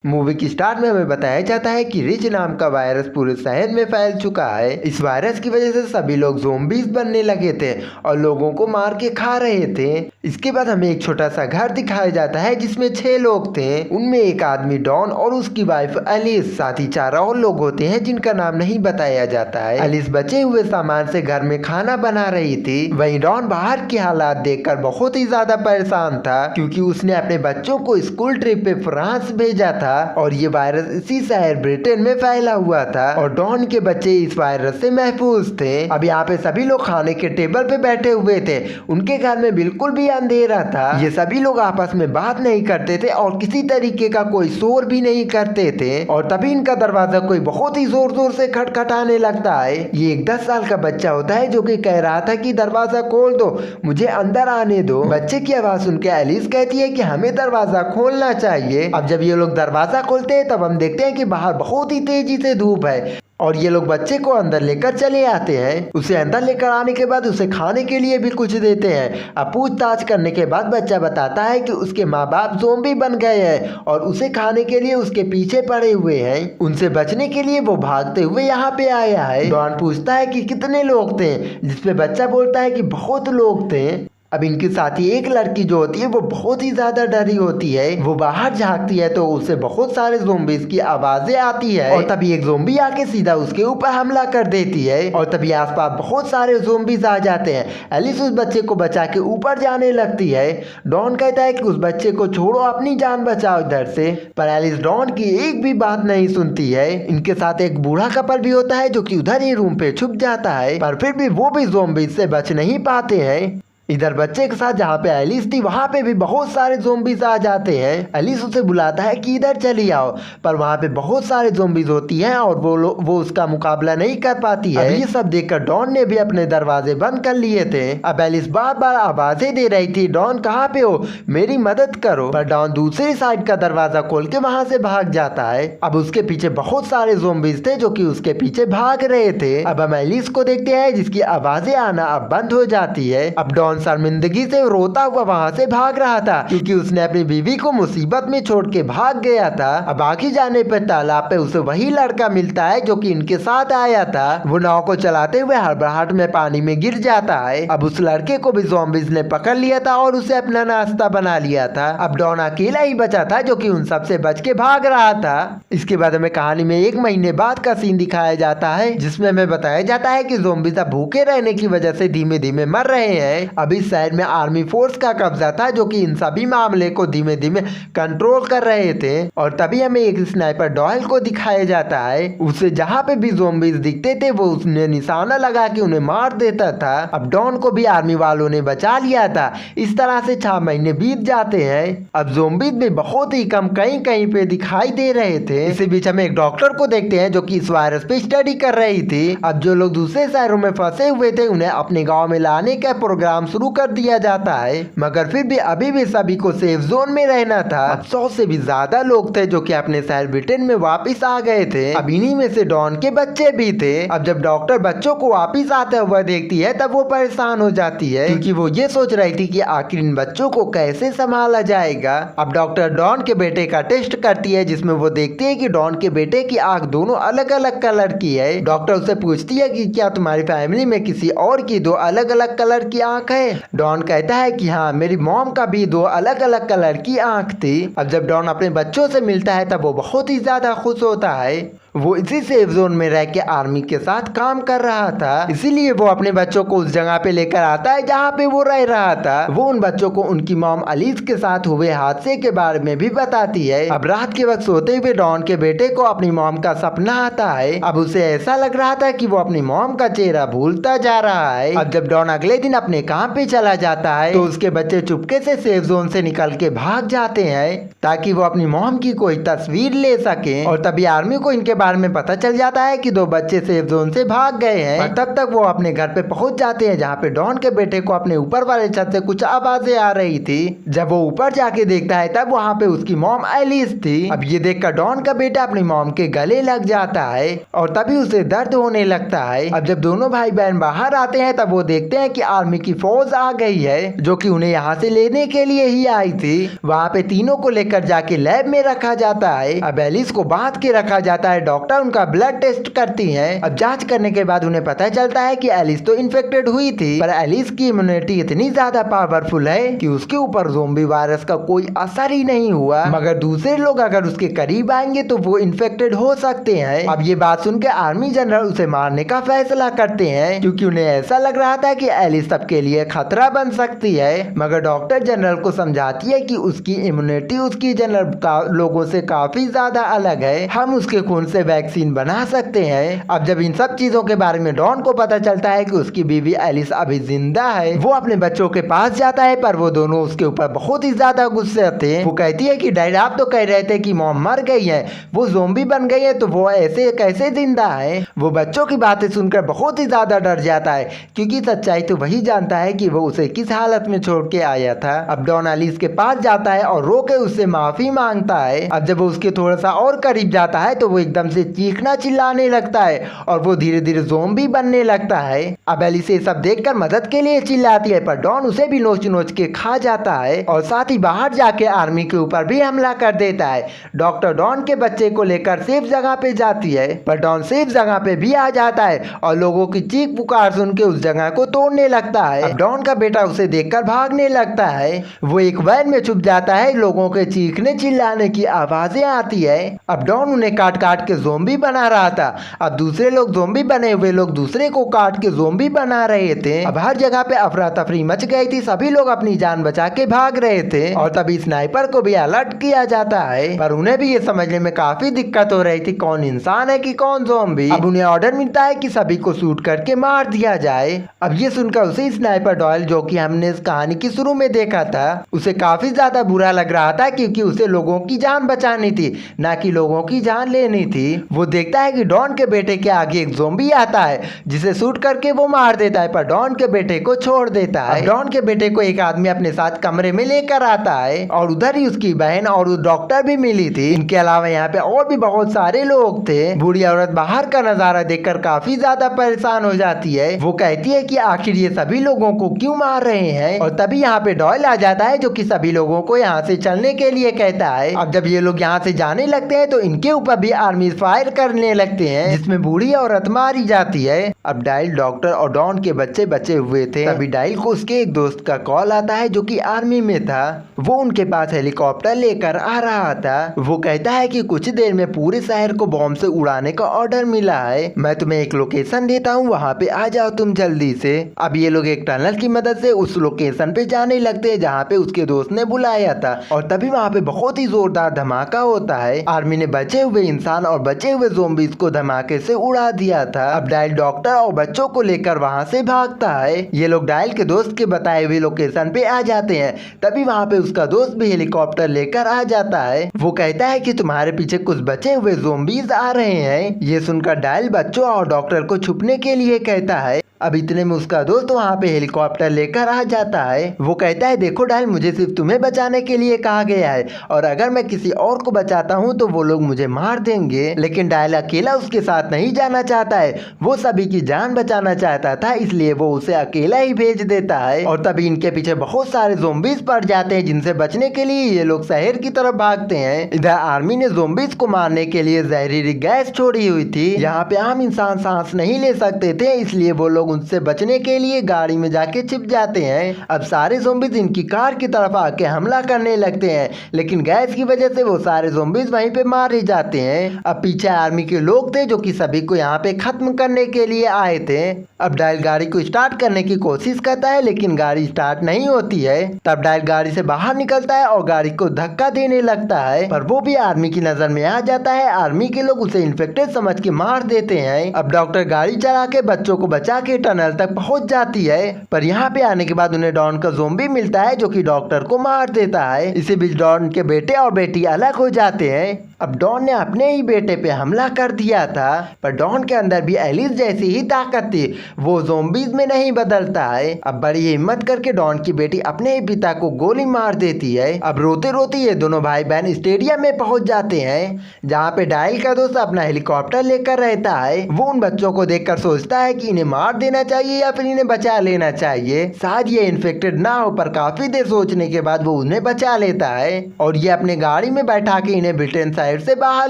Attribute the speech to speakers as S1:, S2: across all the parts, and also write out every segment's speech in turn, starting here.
S1: Movie की start में हमें बताया जाता है कि रिच नाम का वायरस पूरे शहर में फैल चुका है। इस वायरस की वजह से सभी लोग ज़ोंबीज बनने लगे थे और लोगों को मार के खा रहे थे। इसके बाद हमें एक छोटा सा घर दिखाया जाता है जिसमें 6 लोग थे। उनमें एक आदमी डॉन और उसकी वाइफ एलिस, साथ ही 4 और लोग होते हैं जिनका नाम नहीं बताया जाता है। एलिस बचे हुए सामान से घर में खाना बना रही थी। वहीं डॉन बाहर के हालात देखकर बहुत ही ज्यादा परेशान था क्योंकि उसने अपने बच्चों को स्कूल ट्रिप पे फ्रांस भेजा था और ये वायरस इसी शहर ब्रिटेन में फैला हुआ था और डॉन के बच्चे इस वायरस से महफूज थे। अब यहाँ पे सभी लोग खाने के टेबल पे बैठे हुए थे। उनके घर में बिल्कुल भी अंधेरा था। ये सभी लोग आपस में बात नहीं करते थे और किसी तरीके का कोई शोर भी नहीं करते थे और तभी इनका दरवाजा कोई बहुत ही जोर जोर से खटखटाने लगता है। ये एक 10 साल का बच्चा होता है जो कि कह रहा था कि दरवाजा खोल दो, मुझे अंदर आने दो। बच्चे की आवाज सुन के एलिस कहती है कि हमें दरवाजा खोलना चाहिए। अब जब ये लोग दरवाजा खोलते हैं तब हम देखते हैं कि बाहर बहुत ही तेजी से धूप है और ये लोग बच्चे को अंदर लेकर चले आते हैं। उसे अंदर लेकर आने के बाद उसे खाने के लिए भी कुछ देते हैं। अब पूछताछ करने के बाद बच्चा बताता है कि उसके माँ बाप ज़ोंबी बन गए हैं और उसे खाने के लिए उसके पीछे पड़े हुए हैं। उनसे बचने के लिए वो भागते हुए यहाँ पे आया है। डॉन पूछता है कि कितने लोग थे, जिसपे बच्चा बोलता है कि बहुत लोग थे। अब इनके साथ ही एक लड़की जो होती है वो बहुत ही ज्यादा डरी होती है। वो बाहर झांकती है तो उसे बहुत सारे ज़ोंबीज की आवाजें आती है और तभी एक ज़ोंबी आके सीधा उसके ऊपर हमला कर देती है और तभी आसपास बहुत सारे ज़ोंबीज आ जाते हैं। एलिस उस बच्चे को बचा के ऊपर जाने लगती है। डॉन कहता है कि उस बच्चे को छोड़ो, अपनी जान बचाओ इधर से, पर एलिस डॉन की एक भी बात नहीं सुनती है। इनके साथ एक बूढ़ा कपल भी होता है जो कि उधर ही रूम पे छुप जाता है, पर फिर भी वो भी ज़ोंबीज से बच नहीं पाते हैं। इधर बच्चे के साथ जहाँ पे एलिस थी वहाँ पे भी बहुत सारे ज़ोंबीज आ जाते हैं। एलिस उसे बुलाता है कि इधर चली आओ, पर वहाँ पे बहुत सारे ज़ोंबीज होती हैं और वो उसका मुकाबला नहीं कर पाती है। अब ये सब देखकर डॉन ने भी अपने दरवाजे बंद कर लिए थे। अब एलिस बार बार आवाजें दे रही थी, डॉन कहाँ पे हो, मेरी मदद करो, पर डॉन दूसरी साइड का दरवाजा खोल के वहाँ से भाग जाता है। अब उसके पीछे बहुत सारे ज़ोंबीज थे जो कि उसके पीछे भाग रहे थे। अब हम एलिस को देखते हैं जिसकी आवाजें आना अब बंद हो जाती है। अब डॉन शर्मिंदगी से रोता हुआ वहाँ से भाग रहा था क्योंकि उसने अपनी बीवी को मुसीबत में छोड़ के भाग गया था। अब आगे जाने पर तालाब पे उसे वही लड़का मिलता है जो कि इनके साथ आया था। वो नाव को चलाते हुए हड़बड़ाहट में पानी में गिर जाता है। अब उस लड़के को भी ज़ोंबीज ने पकड़ लिया था और उसे अपना नाश्ता बना लिया था। अब डॉन अकेला ही बचा था जो कि उन सबसे बच के भाग रहा था। इसके बाद हमें कहानी में 1 महीने बाद का सीन दिखाया जाता है जिसमें हमें बताया जाता है कि ज़ोंबीज अब भूखे रहने की वजह से धीमे धीमे मर रहे हैं। अब इस शहर में आर्मी फोर्स का कब्जा था जो कि इन सभी मामले को धीमे धीमे कंट्रोल कर रहे थे और तभी हमें एक स्नाइपर डॉयल को दिखाया जाता है। उसे जहाँ पे भी ज़ोंबीज दिखते थे वो उसने निशाना लगा के उन्हें मार देता था। अब डॉन को भी आर्मी वालों ने बचा लिया था। इस तरह से 6 महीने बीत जाते हैं। अब ज़ोंबीज भी बहुत ही कम कहीं कहीं पे दिखाई दे रहे थे। इसी बीच हमें एक डॉक्टर को देखते हैं जो कि इस वायरस पे स्टडी कर रही थी। अब जो लोग दूसरे शहरों में फंसे हुए थे उन्हें अपने गाँव में लाने का प्रोग्राम शुरू कर दिया जाता है, मगर फिर भी अभी भी सभी को सेफ जोन में रहना था। अब 100 से भी ज्यादा लोग थे जो कि अपने शहर ब्रिटेन में वापस आ गए थे। अब इन्हीं में से डॉन के बच्चे भी थे। अब जब डॉक्टर बच्चों को वापस आते हुए देखती है तब वो परेशान हो जाती है क्योंकि वो ये सोच रही थी कि आखिर इन बच्चों को कैसे संभाला जाएगा। अब डॉक्टर डॉन के बेटे का टेस्ट करती है जिसमें वो देखती है कि डॉन के बेटे की आंख दोनों अलग अलग कलर की है। डॉक्टर उससे पूछती है कि क्या तुम्हारी फैमिली में किसी और की 2 अलग अलग कलर की आंख है। डॉन कहता है कि हाँ, मेरी मॉम का भी 2 अलग अलग कलर की आंख थी। अब जब डॉन अपने बच्चों से मिलता है तब वो बहुत ही ज्यादा खुश होता है। वो इसी सेफ जोन में रह के आर्मी के साथ काम कर रहा था, इसीलिए वो अपने बच्चों को उस जगह पे लेकर आता है जहाँ पे वो रह रहा था। वो उन बच्चों को उनकी मॉम एलिस के साथ हुए हादसे के बारे में भी बताती है। अब रात के वक्त सोते हुए डॉन के बेटे को अपनी मॉम का सपना आता है। अब उसे ऐसा लग रहा था कि वो अपनी मॉम का चेहरा भूलता जा रहा है। अब जब डॉन अगले दिन अपने काम पे चला जाता है तो उसके बच्चे चुपके से सेफ जोन से निकल के भाग जाते हैं ताकि वो अपनी मॉम की कोई तस्वीर ले सके और तभी आर्मी को इनके बारे में पता चल जाता है कि 2 बच्चे सेफ जोन से भाग गए हैं। और तब तक वो अपने घर पे पहुंच जाते हैं, जहाँ पे डॉन के बेटे को अपने ऊपर वाले छत से कुछ आवाजें आ रही थी। जब वो ऊपर जाके देखता है तब वहाँ पे उसकी मॉम एलिस थी। अब ये देखकर डॉन का बेटा अपनी मॉम के गले लग जाता है और तभी उसे दर्द होने लगता है। अब जब दोनों भाई बहन बाहर आते हैं तब वो देखते हैं कि आर्मी की फौज आ गई है, जो कि उन्हें यहाँ से लेने के लिए ही आई थी। वहाँ पे तीनों को लेकर जाके लैब में रखा जाता है। अब एलिस को बांध के रखा जाता है। डॉक्टर उनका ब्लड टेस्ट करती हैं। अब जांच करने के बाद उन्हें पता चलता है कि एलिस तो इन्फेक्टेड हुई थी, पर एलिस की इम्यूनिटी इतनी ज्यादा पावरफुल है कि उसके ऊपर ज़ोंबी वायरस का कोई असर ही नहीं हुआ, मगर दूसरे लोग अगर उसके करीब आएंगे तो वो इन्फेक्टेड हो सकते हैं। अब ये बात सुनकर आर्मी जनरल उसे मारने का फैसला करते हैं, क्योंकि उन्हें ऐसा लग रहा था कि एलिस सबके लिए खतरा बन सकती है। मगर डॉक्टर जनरल को समझाती है कि उसकी इम्यूनिटी उसकी जनरल लोगों से काफी ज्यादा अलग है, हम उसके खून से वैक्सीन बना सकते हैं। अब जब इन सब चीजों के बारे में डॉन को पता चलता है कि उसकी बीवी एलिस अभी जिंदा है, वो अपने बच्चों के पास जाता है, पर वो दोनों उसके ऊपर बहुत ही ज्यादा गुस्से थे। वो कहती है कि डैड आप तो कह रहे थे कि मॉम मर गई है, वो ज़ोंबी बन गई है, तो वो ऐसे कैसे जिंदा है। वो बच्चों की बातें सुनकर बहुत ही ज्यादा डर जाता है, क्योंकि सच्चाई तो वही जानता है कि वो उसे किस हालत में छोड़ के आया था। अब डॉन एलिस के पास जाता है और रो के उससे माफी मांगता है। अब जब वो उसके थोड़ा सा और करीब जाता है तो वो एकदम से चीखना चिल्लाने लगता है और वो धीरे धीरे ज़ोंबी बनने लगता है। अब एलिस ये सब देखकर मदद के लिए चिल्लाती है, पर डॉन उसे भी नोच नोच के खा जाता है और साथ ही बाहर जाके आर्मी के ऊपर भी हमला कर देता है। डॉक्टर डॉन के बच्चे को लेकर सेफ जगह पे जाती है, पर डॉन सेफ जगह पे भी आ जाता है और लोगों की चीख पुकार सुन के उस जगह को तोड़ने लगता है। अब डॉन का बेटा उसे देखकर भागने लगता है। वो एक वैन में छुप जाता है, लोगों के चीखने चिल्लाने की आवाजें आती है। अब डॉन उन्हें काट काट के ज़ोंबी बना रहा था। अब दूसरे लोग ज़ोंबी बने हुए लोग दूसरे को काट के ज़ोंबी बना रहे थे। अब हर जगह पे अफरा तफरी मच गई थी, सभी लोग अपनी जान बचा के भाग रहे थे और तभी स्नाइपर को भी अलर्ट किया जाता है, पर उन्हें भी ये समझने में काफी दिक्कत हो रही थी कौन इंसान है कि कौन ज़ोंबी। अब उन्हें ऑर्डर मिलता है कि सभी को शूट करके मार दिया जाए। अब ये सुनकर उसे स्नाइपर डॉयल, जो कि हमने इस कहानी की शुरू में देखा था, उसे काफी ज्यादा बुरा लग रहा था, क्योंकि उसे लोगों की जान बचानी थी, ना कि लोगों की जान लेनी थी। वो देखता है कि डॉन के बेटे के आगे एक ज़ोंबी आता है, जिसे शूट करके वो मार देता है, पर डॉन के बेटे को छोड़ देता है। डॉन के बेटे को एक आदमी अपने साथ कमरे में लेकर आता है और उधर ही उसकी बहन और डॉक्टर भी मिली थी। इनके अलावा यहाँ पे और भी बहुत सारे लोग थे। बूढ़ी औरत बाहर का नजारा देखकर काफी ज्यादा परेशान हो जाती है। वो कहती है कि आखिर ये सभी लोगों को क्यों मार रहे हैं, और तभी यहाँ पे डॉयल आ जाता है, जो कि सभी लोगों को यहाँ से चलने के लिए कहता है। अब जब ये लोग यहाँ से जाने लगते हैं तो इनके ऊपर भी आर्मी फायर करने लगते हैं, जिसमें बूढ़ी औरत मारी जाती है। अब डायल, डॉक्टर और डॉन के बच्चे बचे हुए थे। तभी डायल को उसके एक दोस्त का कॉल आता है, जो कि आर्मी में था। वो उनके पास हेलीकॉप्टर लेकर आ रहा था। वो कहता है कि कुछ देर में पूरे शहर को बॉम्ब से उड़ाने का ऑर्डर मिला है, मैं तुम्हें एक लोकेशन देता हूँ, वहाँ पे आ जाओ तुम जल्दी से। अब ये लोग एक टनल की मदद से उस लोकेशन पे जाने लगते हैं जहाँ पे उसके दोस्त ने बुलाया था, और तभी वहाँ पे बहुत ही जोरदार धमाका होता है। आर्मी ने बचे हुए इंसान और बचे हुए ज़ोंबीज को धमाके से उड़ा दिया था। अब डायल डॉक्टर और बच्चों को लेकर वहाँ से भागता है। ये लोग डायल के दोस्त के बताए हुए लोकेशन पे आ जाते हैं। तभी वहाँ पे उसका दोस्त भी हेलीकॉप्टर लेकर आ जाता है। वो कहता है कि तुम्हारे पीछे कुछ बचे हुए ज़ोंबीज आ रहे हैं। ये सुनकर डायल बच्चों और डॉक्टर को छुपने के लिए कहता है। अब इतने में उसका दोस्त वहाँ पे हेलीकॉप्टर लेकर आ जाता है। वो कहता है, देखो डायल, मुझे सिर्फ तुम्हें बचाने के लिए कहा गया है, और अगर मैं किसी और को बचाता हूँ तो वो लोग मुझे मार देंगे। लेकिन डायल अकेला उसके साथ नहीं जाना चाहता है, वो सभी की जान बचाना चाहता था, इसलिए वो उसे अकेला ही भेज देता है। और तभी इनके पीछे बहुत सारे ज़ोंबीज पड़ जाते हैं, जिनसे बचने के लिए ये लोग शहर की तरफ भागते हैं। इधर आर्मी ने ज़ोंबीज को मारने के लिए जहरीली गैस छोड़ी हुई थी। यहाँ पे आम इंसान सांस नहीं ले सकते थे, इसलिए वो लोग उनसे बचने के लिए गाड़ी में जाके छिप जाते हैं। अब सारे ज़ोंबीज इनकी कार की तरफ आके हमला करने लगते हैं, लेकिन गैस की वजह से वो सारे ज़ोंबीज वहीं पे मारे जाते हैं। अब पीछे आर्मी के लोग थे, जो कि सभी को यहाँ पे खत्म करने के लिए आए थे। अब डायल गाड़ी को स्टार्ट करने की कोशिश करता है, लेकिन गाड़ी स्टार्ट नहीं होती है। तब डायल गाड़ी से बाहर निकलता है और गाड़ी को धक्का देने लगता है, पर वो भी आर्मी की नजर में आ जाता है। आर्मी के लोग उसे इन्फेक्टेड समझ के मार देते हैं। अब डॉक्टर गाड़ी चला के बच्चों को बचा के टनल तक पहुंच जाती है। पर यहाँ पे आने के बाद उन्हें डॉन का ज़ॉम्बी मिलता है जो कि डॉक्टर को मार देता है। इसी बीच डॉन के बेटे और बेटी अलग हो जाते हैं। अब डॉन ने अपने ही बेटे पे हमला कर दिया था, पर डॉन के अंदर भी एलिस जैसी ही ताकत थी, वो ज़ॉम्बीज में नहीं बदलता है। अब बड़ी हिम्मत करके डॉन की बेटी अपने ही पिता को गोली मार देती है। अब रोते रोते ये दोनों भाई बहन स्टेडियम में पहुंच जाते हैं, जहाँ पे डायल का दोस्त अपना हेलीकॉप्टर लेकर रहता है। वो उन बच्चों को देखकर सोचता है कि इन्हें मार देना चाहिए या फिर इन्हें बचा लेना चाहिए, शायद ये इन्फेक्टेड ना हो। पर काफी देर सोचने के बाद वो उन्हें बचा लेता है और ये अपने गाड़ी में बैठा के इन्हें ब्रिटेन शहर से बाहर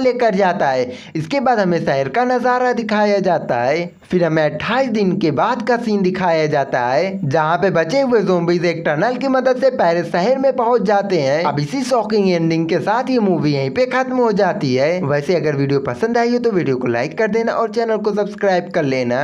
S1: लेकर जाता है। इसके बाद हमें शहर का नजारा दिखाया जाता है। फिर हमें 28 दिन के बाद का सीन दिखाया जाता है, जहाँ पे बचे हुए ज़ॉम्बीज एक टनल की मदद से पेरिस शहर में पहुंच जाते हैं। अब इसी शॉकिंग एंडिंग के साथ ये मूवी यहीं पे खत्म हो जाती है। वैसे अगर वीडियो पसंद आई हो तो वीडियो को लाइक कर देना और चैनल को सब्सक्राइब कर लेना।